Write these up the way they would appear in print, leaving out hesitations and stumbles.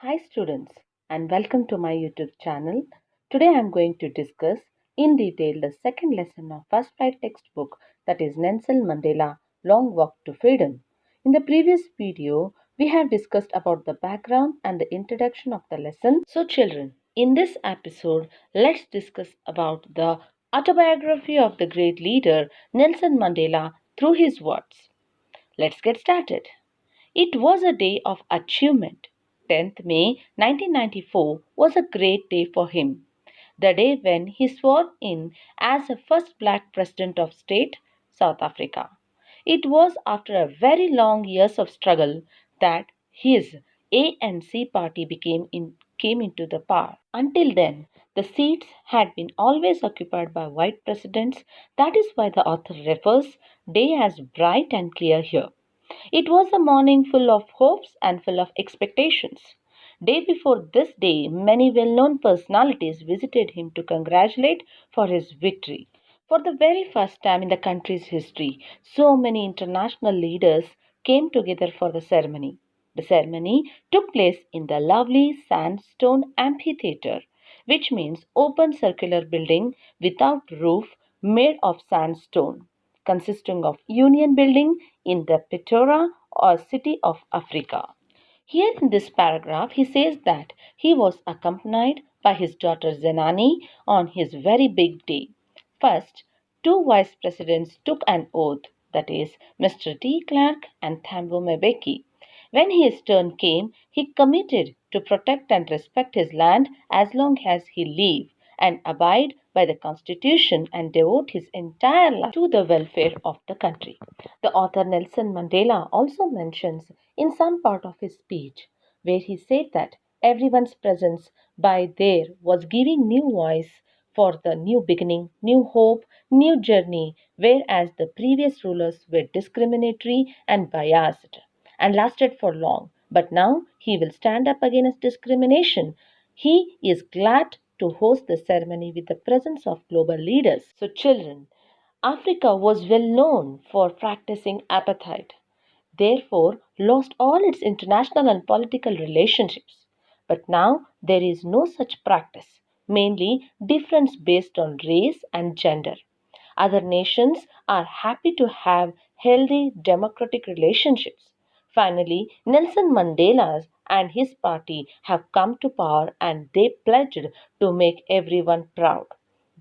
Hi students and welcome to my YouTube channel. Today I am going to discuss in detail the second lesson of first flight textbook, that is Nelson Mandela Long Walk to Freedom. In the previous video we have discussed about the background and the introduction of the lesson. So children, in this episode let's discuss about the autobiography of the great leader Nelson Mandela through his words. Let's get started. It was a day of achievement. 10th May 1994 was a great day for him. The day when he swore in as the first black president of state, South Africa. It was after a very long years of struggle that his ANC party came into the power. Until then, the seats had been always occupied by white presidents. That is why the author refers day as bright and clear here. It was a morning full of hopes and full of expectations. Day before this day, many well-known personalities visited him to congratulate for his victory. For the very first time in the country's history, so many international leaders came together for the ceremony. The ceremony took place in the lovely sandstone amphitheater, which means open circular building without roof made of sandstone, consisting of Union Building in the Pretoria or City of Africa. Here in this paragraph, he says that he was accompanied by his daughter Zenani on his very big day. First, two vice presidents took an oath, that is, Mr. de Klerk and Thabo Mbeki. When his turn came, he committed to protect and respect his land as long as he lived, and abide by the constitution and devote his entire life to the welfare of the country. The author Nelson Mandela also mentions in some part of his speech where he said that everyone's presence by there was giving new voice for the new beginning, new hope, new journey, whereas the previous rulers were discriminatory and biased and lasted for long. But now he will stand up against discrimination. He is glad to host the ceremony with the presence of global leaders. So, children, Africa was well known for practicing apartheid, therefore lost all its international and political relationships. But now there is no such practice, mainly difference based on race and gender. Other nations are happy to have healthy democratic relationships. Finally, Nelson Mandela and his party have come to power and they pledged to make everyone proud.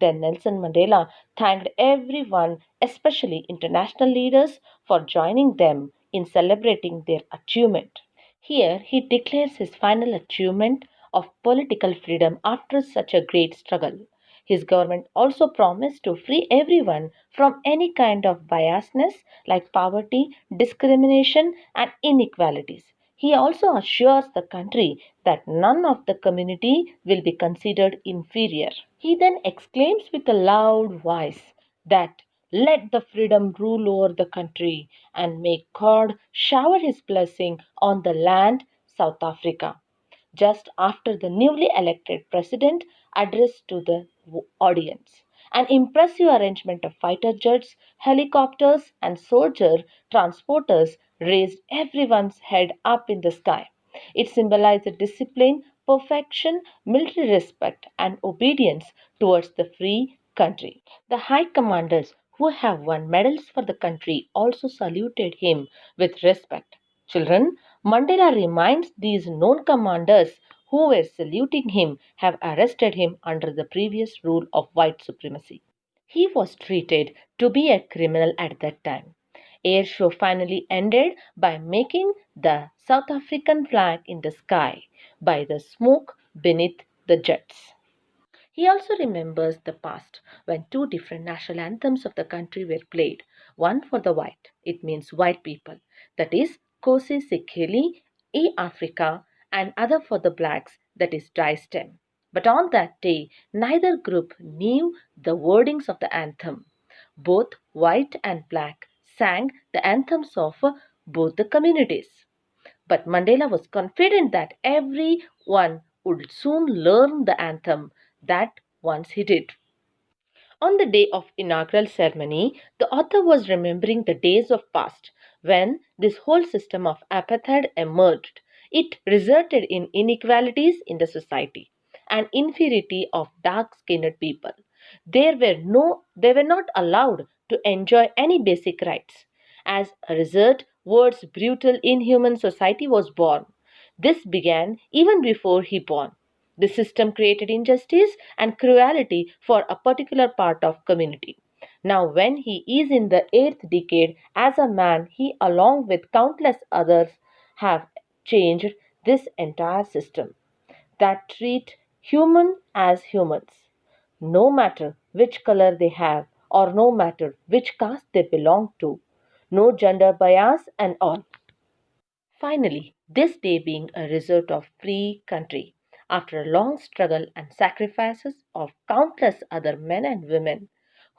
Then Nelson Mandela thanked everyone, especially international leaders, for joining them in celebrating their achievement. Here he declares his final achievement of political freedom after such a great struggle. His government also promised to free everyone from any kind of biasness like poverty, discrimination, and inequalities. He also assures the country that none of the community will be considered inferior. He then exclaims with a loud voice that let the freedom rule over the country and may God shower his blessing on the land, South Africa, just after the newly elected president addressed to the audience. An impressive arrangement of fighter jets, helicopters, and soldier transporters raised everyone's head up in the sky. It symbolized discipline, perfection, military respect, and obedience towards the free country. The high commanders who have won medals for the country also saluted him with respect. Children, Mandela reminds these known commanders who were saluting him have arrested him under the previous rule of white supremacy. He was treated to be a criminal at that time. Air show finally ended by making the South African flag in the sky by the smoke beneath the jets. He also remembers the past when two different national anthems of the country were played. One for the white, it means white people, that is Kosi Sikeli E Africa, and other for the blacks, that is Dry Stem. But on that day, neither group knew the wordings of the anthem. Both white and black sang the anthems of both the communities. But Mandela was confident that everyone would soon learn the anthem that once he did. On the day of inaugural ceremony, the author was remembering the days of past when this whole system of apartheid emerged. It resulted in inequalities in the society and inferiority of dark-skinned people. They were not allowed to enjoy any basic rights. As a result, word's brutal inhuman society was born. This began even before he born. The system created injustice and cruelty for a particular part of community. Now, when he is in the eighth decade as a man, he, along with countless others, have changed this entire system that treat human as humans, no matter which color they have or no matter which caste they belong to. No gender bias and all. Finally, this day being a result of free country, after a long struggle and sacrifices of countless other men and women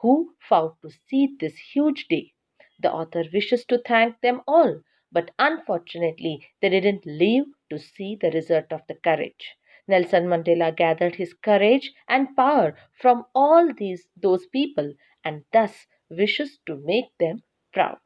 who fought to see this huge day. The author wishes to thank them all, but unfortunately they didn't live to see the result of the courage. Nelson Mandela gathered his courage and power from all those people and thus wishes to make them proud.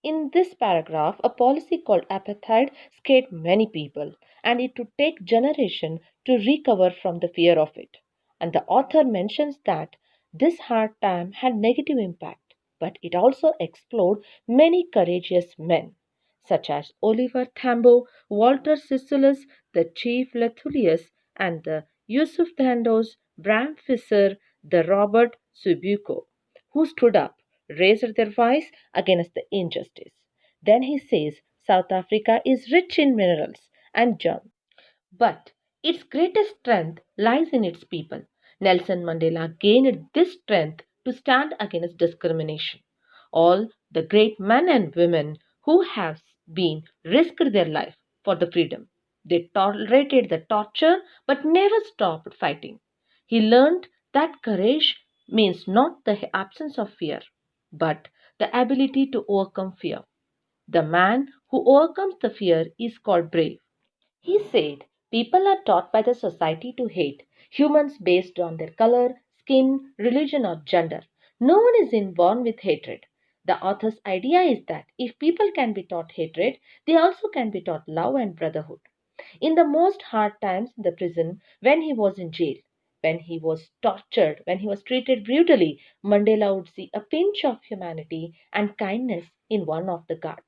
In this paragraph, a policy called apartheid scared many people, and it would take generations to recover from the fear of it. And the author mentions that this hard time had negative impact, but it also explored many courageous men, such as Oliver Tambo, Walter Sisulu, the Chief Lethulius, and the Yusuf Dandos, Bram Fisher, the Robert Subuko, who stood up, raised their voice against the injustice. Then he says South Africa is rich in minerals and gems, but its greatest strength lies in its people. Nelson Mandela gained this strength to stand against discrimination. All the great men and women who have been risked their life for the freedom. They tolerated the torture but never stopped fighting. He learned that courage means not the absence of fear, but the ability to overcome fear. The man who overcomes the fear is called brave. He said, people are taught by the society to hate humans based on their color, skin, religion, or gender. No one is inborn with hatred. The author's idea is that if people can be taught hatred, they also can be taught love and brotherhood. In the most hard times in the prison, when he was in jail, when he was tortured, when he was treated brutally, Mandela would see a pinch of humanity and kindness in one of the guards.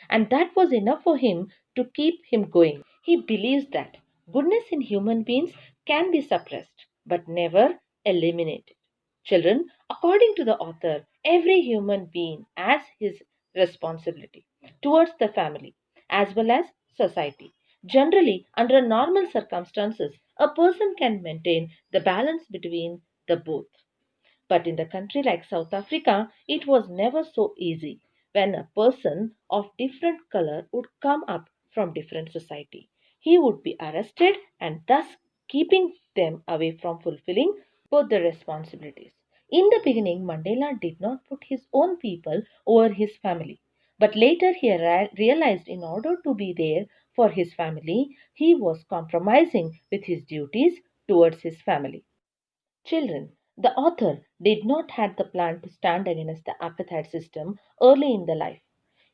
And that was enough for him to keep him going. He believes that goodness in human beings can be suppressed but never eliminated. Children, according to the author, every human being has his responsibility towards the family as well as society. Generally, under normal circumstances, a person can maintain the balance between the both. But in the country like South Africa, it was never so easy when a person of different color would come up from different society. He would be arrested and thus keeping them away from fulfilling both the responsibilities. In the beginning, Mandela did not put his own people over his family. But later he realized in order to be there for his family, he was compromising with his duties towards his family. Children, the author did not have the plan to stand against the apartheid system early in the life.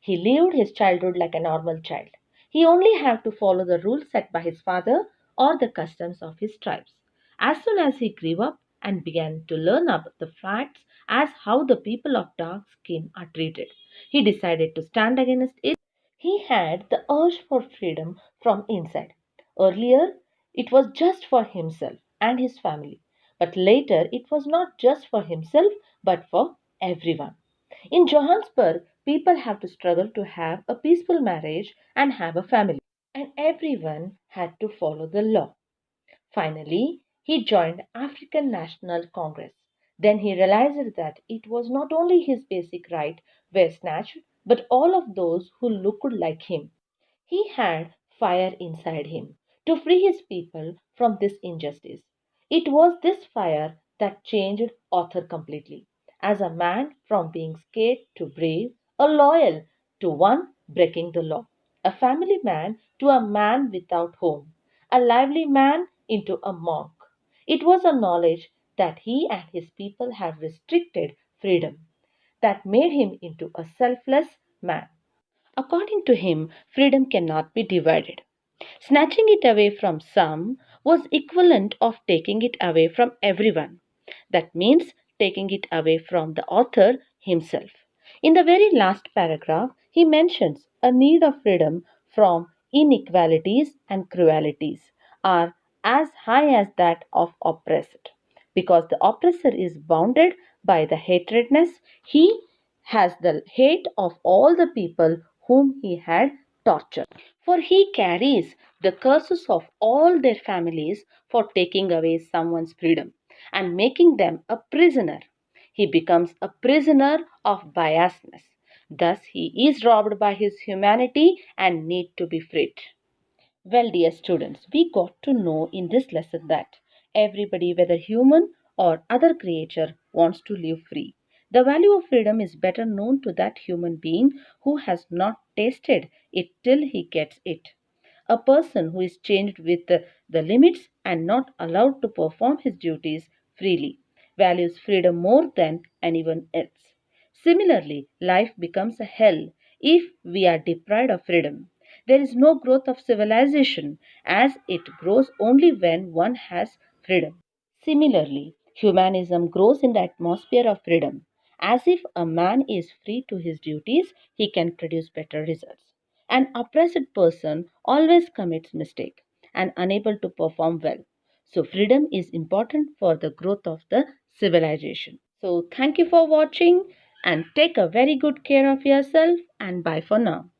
He lived his childhood like a normal child. He only had to follow the rules set by his father or the customs of his tribes. As soon as he grew up and began to learn about the facts as how the people of dark skin are treated, he decided to stand against it. He had the urge for freedom from inside. Earlier, it was just for himself and his family. But later, it was not just for himself but for everyone. In Johannesburg, people have to struggle to have a peaceful marriage and have a family. And everyone had to follow the law. Finally, he joined African National Congress. Then he realized that it was not only his basic right were snatched, but all of those who looked like him. He had fire inside him to free his people from this injustice. It was this fire that changed Arthur completely. As a man from being scared to brave, a loyal to one breaking the law, a family man to a man without home, a lively man into a monk. It was a knowledge that he and his people have restricted freedom that made him into a selfless man. According to him, freedom cannot be divided. Snatching it away from some was equivalent of taking it away from everyone. That means taking it away from the author himself. In the very last paragraph, he mentions a need of freedom from inequalities and cruelties are as high as that of oppressed. Because the oppressor is bounded by the hatredness, he has the hate of all the people whom he had tortured. For he carries the curses of all their families for taking away someone's freedom and making them a prisoner. He becomes a prisoner of biasness. Thus, he is robbed by his humanity and need to be freed. Well, dear students, we got to know in this lesson that everybody, whether human or other creature, wants to live free. The value of freedom is better known to that human being who has not tasted it till he gets it. A person who is changed with the limits and not allowed to perform his duties freely values freedom more than anyone else. Similarly, life becomes a hell if we are deprived of freedom. There is no growth of civilization as it grows only when one has freedom. Similarly, humanism grows in the atmosphere of freedom. As if a man is free to his duties, he can produce better results. An oppressed person always commits mistake and unable to perform well. So freedom is important for the growth of the civilization. So thank you for watching and take a very good care of yourself and bye for now.